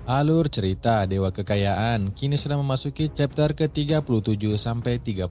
Alur cerita Dewa Kekayaan kini sudah memasuki chapter ke-37 sampai 38.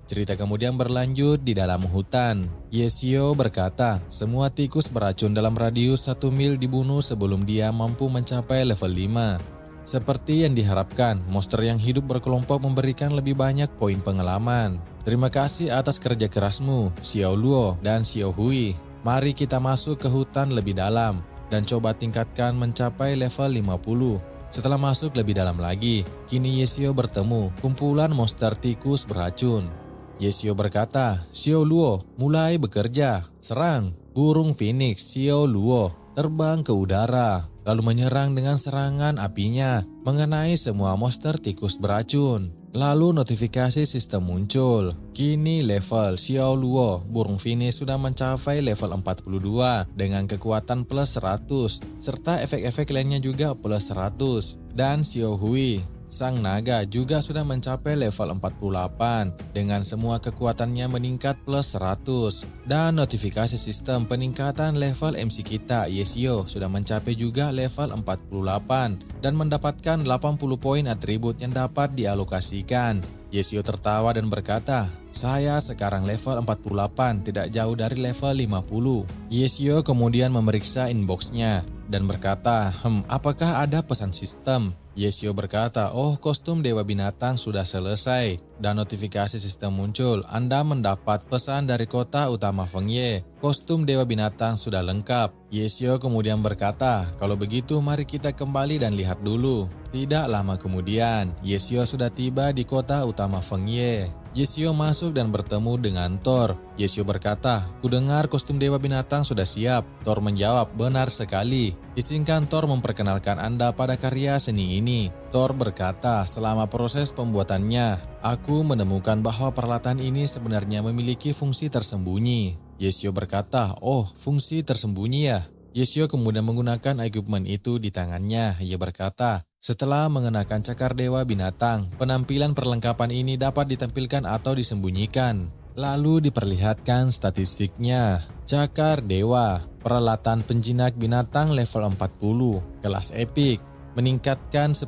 Cerita kemudian berlanjut di dalam hutan. Yesio berkata, semua tikus beracun dalam radius 1 mil dibunuh sebelum dia mampu mencapai level 5. Seperti yang diharapkan, monster yang hidup berkelompok memberikan lebih banyak poin pengalaman. Terima kasih atas kerja kerasmu, Xiao Luo dan Xiao Hui. Mari kita masuk ke hutan lebih dalam dan coba tingkatkan mencapai level 50. Setelah masuk lebih dalam lagi, kini Yesio bertemu kumpulan monster tikus beracun. Yesio berkata, Xiao Luo, mulai bekerja. Serang. Burung Phoenix Xiao Luo terbang ke udara, lalu menyerang dengan serangan apinya mengenai semua monster tikus beracun. Lalu notifikasi sistem muncul. Kini level Xiao Luo, burung Phoenix sudah mencapai level 42 dengan kekuatan plus 100, serta efek-efek lainnya juga plus 100. Dan Xiao Hui, sang naga juga sudah mencapai level 48 dengan semua kekuatannya meningkat plus 100. Dan notifikasi sistem peningkatan level MC kita Yesio sudah mencapai juga level 48 dan mendapatkan 80 poin atribut yang dapat dialokasikan. Yesio tertawa dan berkata, saya sekarang level 48, tidak jauh dari level 50. Yesio kemudian memeriksa inboxnya dan berkata, apakah ada pesan sistem? Yesio berkata, oh, kostum Dewa Binatang sudah selesai. Dan notifikasi sistem muncul, Anda mendapat pesan dari kota utama Fengye. Kostum Dewa Binatang sudah lengkap. Yesio kemudian berkata, kalau begitu mari kita kembali dan lihat dulu. Tidak lama kemudian, Yesio sudah tiba di kota utama Fengye. Yesio masuk dan bertemu dengan Thor. Yesio berkata, kudengar kostum Dewa Binatang sudah siap. Thor menjawab, benar sekali. Izinkan Thor memperkenalkan Anda pada karya seni ini. Thor berkata, selama proses pembuatannya, aku menemukan bahwa peralatan ini sebenarnya memiliki fungsi tersembunyi. Yesio berkata, oh, fungsi tersembunyi ya? Yesio kemudian menggunakan equipment itu di tangannya. Ia berkata, setelah mengenakan cakar Dewa Binatang, penampilan perlengkapan ini dapat ditampilkan atau disembunyikan. Lalu diperlihatkan statistiknya. Cakar Dewa, peralatan penjinak binatang level 40, kelas epic, meningkatkan 10%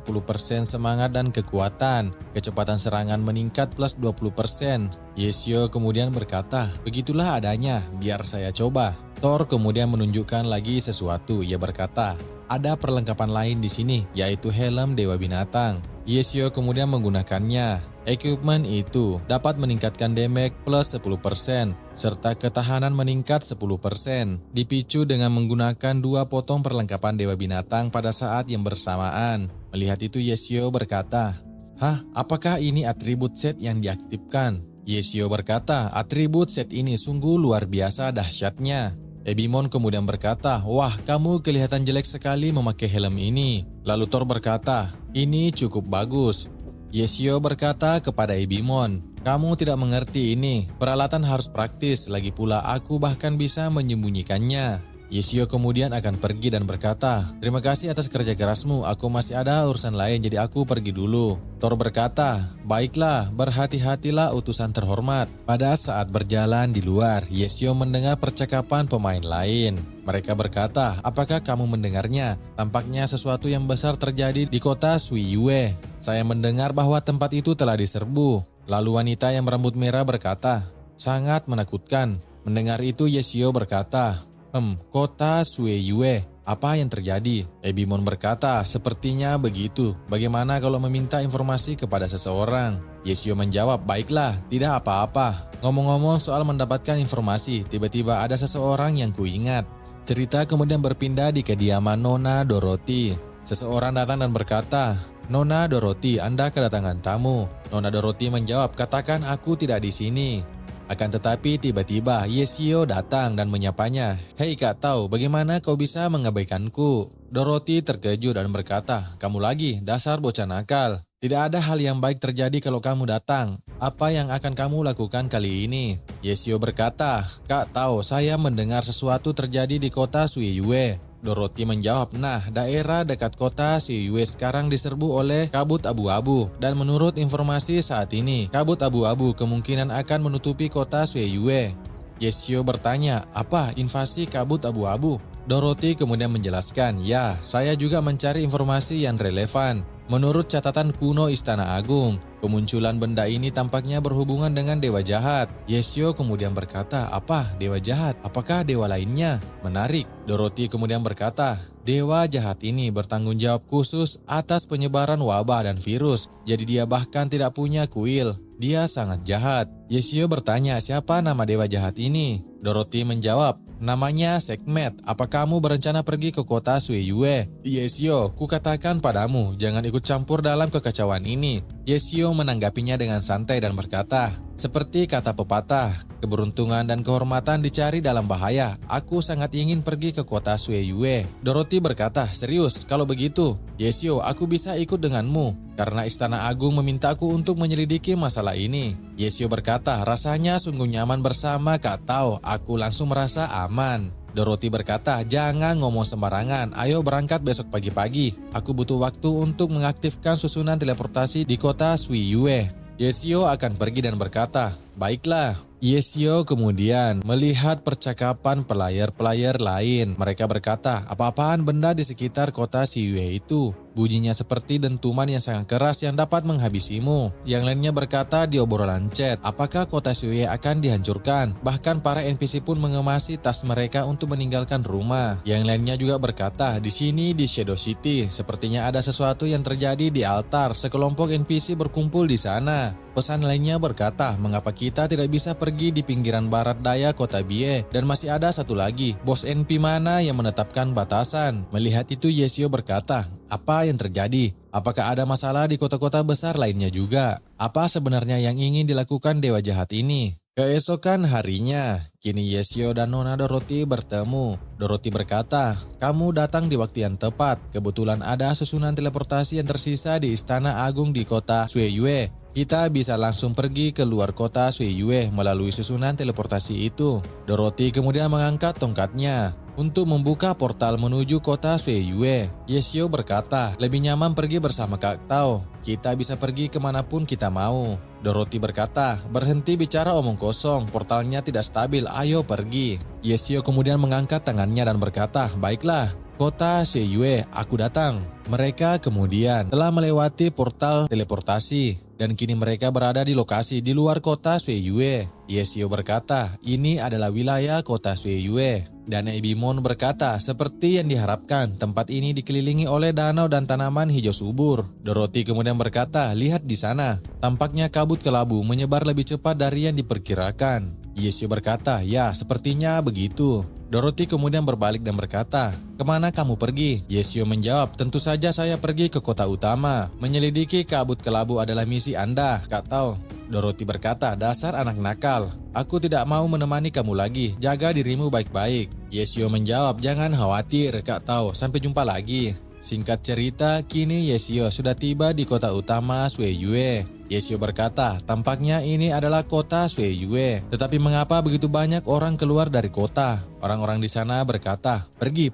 semangat dan kekuatan. Kecepatan serangan meningkat plus 20%. Yesio kemudian berkata, begitulah adanya, biar saya coba. Thor kemudian menunjukkan lagi sesuatu. Ia berkata, ada perlengkapan lain di sini, yaitu helm Dewa Binatang. Yesio kemudian menggunakannya. Equipment itu dapat meningkatkan damage plus 10%, serta ketahanan meningkat 10%. Dipicu dengan menggunakan 2 potong perlengkapan Dewa Binatang pada saat yang bersamaan. Melihat itu Yesio berkata, hah, apakah ini atribut set yang diaktifkan? Yesio berkata, atribut set ini sungguh luar biasa dahsyatnya. Ebimon kemudian berkata, wah, kamu kelihatan jelek sekali memakai helm ini. Lalu Thor berkata, ini cukup bagus. Yesio berkata kepada Ebimon, kamu tidak mengerti ini, peralatan harus praktis, lagi pula aku bahkan bisa menyembunyikannya. Yesio kemudian akan pergi dan berkata, terima kasih atas kerja kerasmu, aku masih ada urusan lain jadi aku pergi dulu. Thor berkata, baiklah, berhati-hatilah utusan terhormat. Pada saat berjalan di luar, Yesio mendengar percakapan pemain lain. Mereka berkata, apakah kamu mendengarnya? Tampaknya sesuatu yang besar terjadi di kota Suiyue. Saya mendengar bahwa tempat itu telah diserbu. Lalu wanita yang berambut merah berkata, sangat menakutkan. Mendengar itu Yesio berkata, kota Suiyue, apa yang terjadi? Ebimon berkata, sepertinya begitu. Bagaimana kalau meminta informasi kepada seseorang? Yesio menjawab, baiklah, tidak apa-apa. Ngomong-ngomong soal mendapatkan informasi, tiba-tiba ada seseorang yang kuingat. Cerita kemudian berpindah di kediaman Nona Dorothy. Seseorang datang dan berkata, Nona Dorothy, Anda kedatangan tamu. Nona Dorothy menjawab, katakan aku tidak di sini. Akan tetapi tiba-tiba Yesio datang dan menyapanya. Hei Kak Tau, bagaimana kau bisa mengabaikanku? Dorothy terkejut dan berkata, kamu lagi, dasar bocah nakal. Tidak ada hal yang baik terjadi kalau kamu datang. Apa yang akan kamu lakukan kali ini? Yesio berkata, Kak Tau, saya mendengar sesuatu terjadi di kota Suiyue. Dorothy menjawab, nah, daerah dekat kota Suiyue sekarang diserbu oleh kabut abu-abu. Dan menurut informasi saat ini, kabut abu-abu kemungkinan akan menutupi kota Suiyue. Yesio bertanya, apa invasi kabut abu-abu? Dorothy kemudian menjelaskan, ya, saya juga mencari informasi yang relevan. Menurut catatan kuno Istana Agung, kemunculan benda ini tampaknya berhubungan dengan dewa jahat. Yesio kemudian berkata, apa dewa jahat? Apakah dewa lainnya? Menarik. Dorothy kemudian berkata, dewa jahat ini bertanggung jawab khusus atas penyebaran wabah dan virus. Jadi dia bahkan tidak punya kuil. Dia sangat jahat. Yesio bertanya, siapa nama dewa jahat ini? Dorothy menjawab, namanya Sekhmet. Apa kamu berencana pergi ke kota Suiyue? Yesio, kukatakan padamu, jangan ikut campur dalam kekacauan ini. Yesio menanggapinya dengan santai dan berkata, seperti kata pepatah, keberuntungan dan kehormatan dicari dalam bahaya. Aku sangat ingin pergi ke kota Suiyue. Dorothy berkata, serius, kalau begitu, Yesio, aku bisa ikut denganmu. Karena Istana Agung memintaku untuk menyelidiki masalah ini. Yesio berkata, rasanya sungguh nyaman bersama Kak Tao. Aku langsung merasa aman. Dorothy berkata, jangan ngomong sembarangan, ayo berangkat besok pagi-pagi. Aku butuh waktu untuk mengaktifkan susunan teleportasi di kota Suiyue. Yesio akan pergi dan berkata, baiklah. Yesio kemudian melihat percakapan pelayar-pelayar lain. Mereka berkata, apa-apaan benda di sekitar kota Suiyue itu? Bunyinya seperti dentuman yang sangat keras yang dapat menghabisimu. Yang lainnya berkata di obrolan chat, apakah kota Suiyue akan dihancurkan? Bahkan para NPC pun mengemasi tas mereka untuk meninggalkan rumah. Yang lainnya juga berkata, di sini di Shadow City, sepertinya ada sesuatu yang terjadi di altar. Sekelompok NPC berkumpul di sana. Pesan lainnya berkata, mengapa kita tidak bisa pergi di pinggiran barat daya kota Bie? Dan masih ada satu lagi, bos NP mana yang menetapkan batasan? Melihat itu Yesio berkata, apa yang terjadi? Apakah ada masalah di kota-kota besar lainnya juga? Apa sebenarnya yang ingin dilakukan dewa jahat ini? Keesokan harinya, kini Yesio dan Nona Dorothy bertemu. Dorothy berkata, kamu datang di waktu yang tepat. Kebetulan ada susunan teleportasi yang tersisa di Istana Agung di kota Suiyue. Kita bisa langsung pergi ke luar kota Suiyue melalui susunan teleportasi itu. Dorothy kemudian mengangkat tongkatnya untuk membuka portal menuju kota Suiyue. Yesio berkata, lebih nyaman pergi bersama Kak Tao. Kita bisa pergi kemanapun kita mau. Dorothy berkata, berhenti bicara omong kosong, portalnya tidak stabil, ayo pergi. Yesio kemudian mengangkat tangannya dan berkata, baiklah. Kota Suiyue, aku datang. Mereka kemudian telah melewati portal teleportasi dan kini mereka berada di lokasi di luar kota Suiyue. Yesio berkata, ini adalah wilayah kota Suiyue. Dan Ebimon berkata, seperti yang diharapkan, tempat ini dikelilingi oleh danau dan tanaman hijau subur. Dorothy kemudian berkata, lihat di sana. Tampaknya kabut kelabu menyebar lebih cepat dari yang diperkirakan. Yesio berkata, ya sepertinya begitu. Dorothy kemudian berbalik dan berkata, kemana kamu pergi? Yesio menjawab, tentu saja saya pergi ke kota utama. Menyelidiki kabut kelabu adalah misi Anda, Kak Tao. Dorothy berkata, dasar anak nakal. Aku tidak mau menemani kamu lagi, jaga dirimu baik-baik. Yesio menjawab, jangan khawatir Kak Tao, sampai jumpa lagi. Singkat cerita, kini Yesio sudah tiba di kota utama Suiyue. Yesio berkata, tampaknya ini adalah kota Suiyue. Tetapi mengapa begitu banyak orang keluar dari kota? Orang-orang di sana berkata, pergi.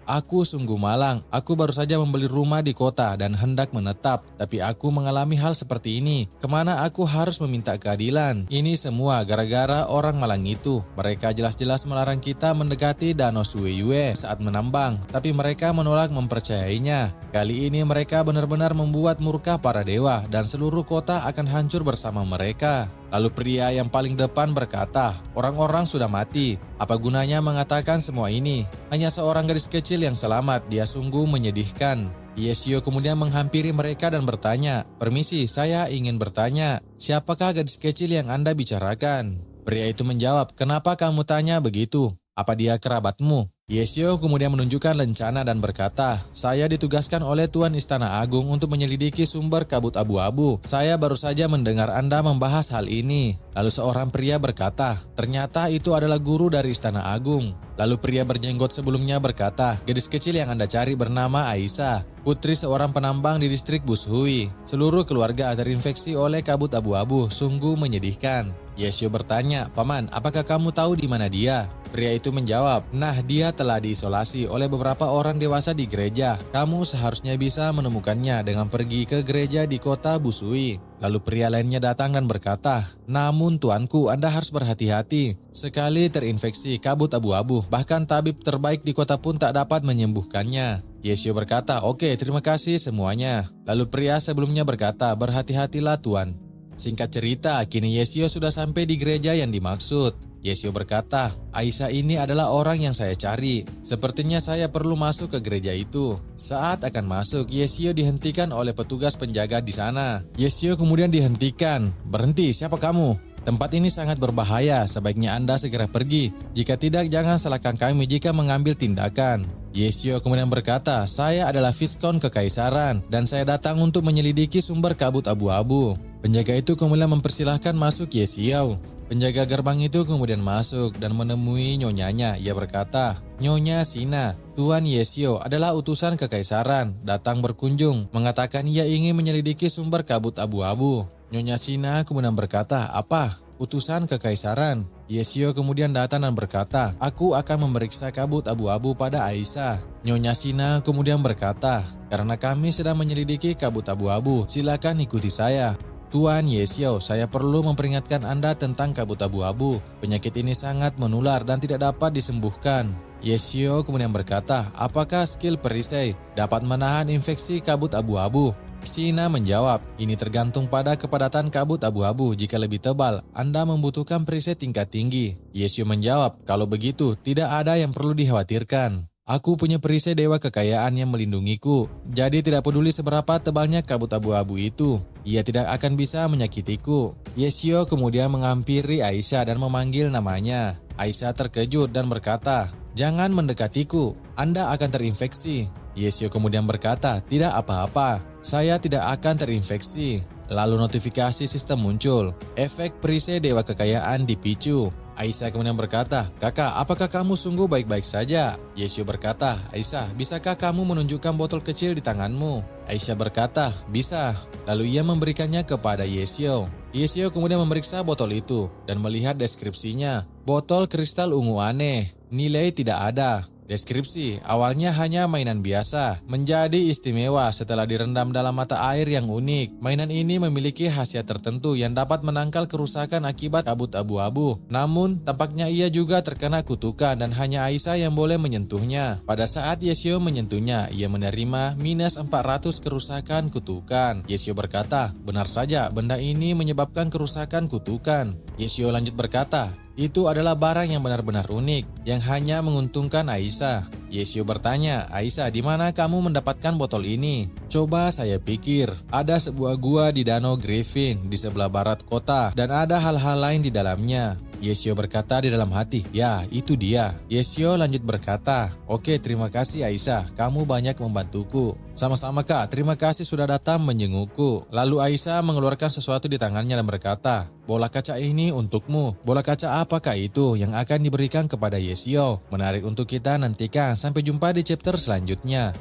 Aku sungguh malang, aku baru saja membeli rumah di kota dan hendak menetap. Tapi aku mengalami hal seperti ini. Kemana aku harus meminta keadilan? Ini semua gara-gara orang malang itu. Mereka jelas-jelas melarang kita mendekati danau Suiyue saat menambang. Tapi mereka menolak mempercayainya. Kali ini mereka benar-benar membuat murka para dewa dan seluruh kota akan hancur bersama mereka. Lalu pria yang paling depan berkata, orang-orang sudah mati. Apa gunanya mengatakan semua ini? Hanya seorang gadis kecil yang selamat, dia sungguh menyedihkan. Yesio kemudian menghampiri mereka dan bertanya, permisi, saya ingin bertanya, siapakah gadis kecil yang Anda bicarakan? Pria itu menjawab, kenapa kamu tanya begitu? Apa dia kerabatmu? Yesio kemudian menunjukkan lencana dan berkata, saya ditugaskan oleh Tuan Istana Agung untuk menyelidiki sumber kabut abu-abu. Saya baru saja mendengar Anda membahas hal ini. Lalu seorang pria berkata, ternyata itu adalah guru dari Istana Agung. Lalu pria berjenggot sebelumnya berkata, gadis kecil yang Anda cari bernama Aisyah, putri seorang penambang di distrik Bushui. Seluruh keluarga terinfeksi oleh kabut abu-abu, sungguh menyedihkan. Yesio bertanya, Paman, apakah kamu tahu di mana dia? Pria itu menjawab, nah dia telah diisolasi oleh beberapa orang dewasa di gereja. Kamu seharusnya bisa menemukannya dengan pergi ke gereja di kota Busui. Lalu pria lainnya datang dan berkata, namun tuanku, Anda harus berhati-hati. Sekali terinfeksi kabut abu-abu, bahkan tabib terbaik di kota pun tak dapat menyembuhkannya. Yesio berkata, oke, terima kasih semuanya. Lalu pria sebelumnya berkata, berhati-hatilah tuan. Singkat cerita, kini Yesio sudah sampai di gereja yang dimaksud. Yesio berkata, Aisyah ini adalah orang yang saya cari. Sepertinya saya perlu masuk ke gereja itu. Saat akan masuk, Yesio dihentikan oleh petugas penjaga di sana. Yesio kemudian dihentikan. Berhenti, siapa kamu? Tempat ini sangat berbahaya, sebaiknya Anda segera pergi. Jika tidak, jangan salahkan kami jika mengambil tindakan. Yesio kemudian berkata, saya adalah Viskon Kekaisaran dan saya datang untuk menyelidiki sumber kabut abu-abu. Penjaga itu kemudian mempersilahkan masuk Yesio. Penjaga gerbang itu kemudian masuk dan menemui nyonyanya. Ia berkata, Nyonya Sina, Tuan Yesio adalah utusan kekaisaran, datang berkunjung, mengatakan ia ingin menyelidiki sumber kabut abu-abu. Nyonya Sina kemudian berkata, apa? Utusan kekaisaran. Yesio kemudian datang dan berkata, aku akan memeriksa kabut abu-abu pada Aisyah. Nyonya Sina kemudian berkata, karena kami sedang menyelidiki kabut abu-abu, silakan ikuti saya. Tuan Yesio, saya perlu memperingatkan Anda tentang kabut abu-abu. Penyakit ini sangat menular dan tidak dapat disembuhkan. Yesio kemudian berkata, apakah skill perisai dapat menahan infeksi kabut abu-abu? Sina menjawab, ini tergantung pada kepadatan kabut abu-abu. Jika lebih tebal, Anda membutuhkan perisai tingkat tinggi. Yesio menjawab, kalau begitu tidak ada yang perlu dikhawatirkan. Aku punya perisai dewa kekayaan yang melindungiku, jadi tidak peduli seberapa tebalnya kabut abu-abu itu, ia tidak akan bisa menyakitiku. Yesio kemudian menghampiri Aisyah dan memanggil namanya. Aisyah terkejut dan berkata, jangan mendekatiku, Anda akan terinfeksi. Yesio kemudian berkata, tidak apa-apa, saya tidak akan terinfeksi. Lalu notifikasi sistem muncul, efek perisai dewa kekayaan dipicu. Aisyah kemudian berkata, kakak, apakah kamu sungguh baik-baik saja? Yesio berkata, Aisyah, bisakah kamu menunjukkan botol kecil di tanganmu? Aisyah berkata, bisa. Lalu ia memberikannya kepada Yesio. Yesio kemudian memeriksa botol itu dan melihat deskripsinya. Botol kristal ungu aneh, nilai tidak ada. Deskripsi, awalnya hanya mainan biasa, menjadi istimewa setelah direndam dalam mata air yang unik. Mainan ini memiliki khasiat tertentu yang dapat menangkal kerusakan akibat kabut abu-abu. Namun, tampaknya ia juga terkena kutukan dan hanya Aisyah yang boleh menyentuhnya. Pada saat Yesio menyentuhnya, ia menerima minus 400 kerusakan kutukan. Yesio berkata, benar saja, benda ini menyebabkan kerusakan kutukan. Yesio lanjut berkata, itu adalah barang yang benar-benar unik, yang hanya menguntungkan Aisyah. Yesio bertanya, Aisyah, di mana kamu mendapatkan botol ini? Coba saya pikir, ada sebuah gua di Danau Griffin di sebelah barat kota, dan ada hal-hal lain di dalamnya. Yesio berkata di dalam hati, ya itu dia. Yesio lanjut berkata, oke terima kasih Aisyah, kamu banyak membantuku. Sama-sama kak, terima kasih sudah datang menjengukku. Lalu Aisyah mengeluarkan sesuatu di tangannya dan berkata, bola kaca ini untukmu. Bola kaca apakah itu yang akan diberikan kepada Yesio? Menarik untuk kita nantikan, sampai jumpa di chapter selanjutnya.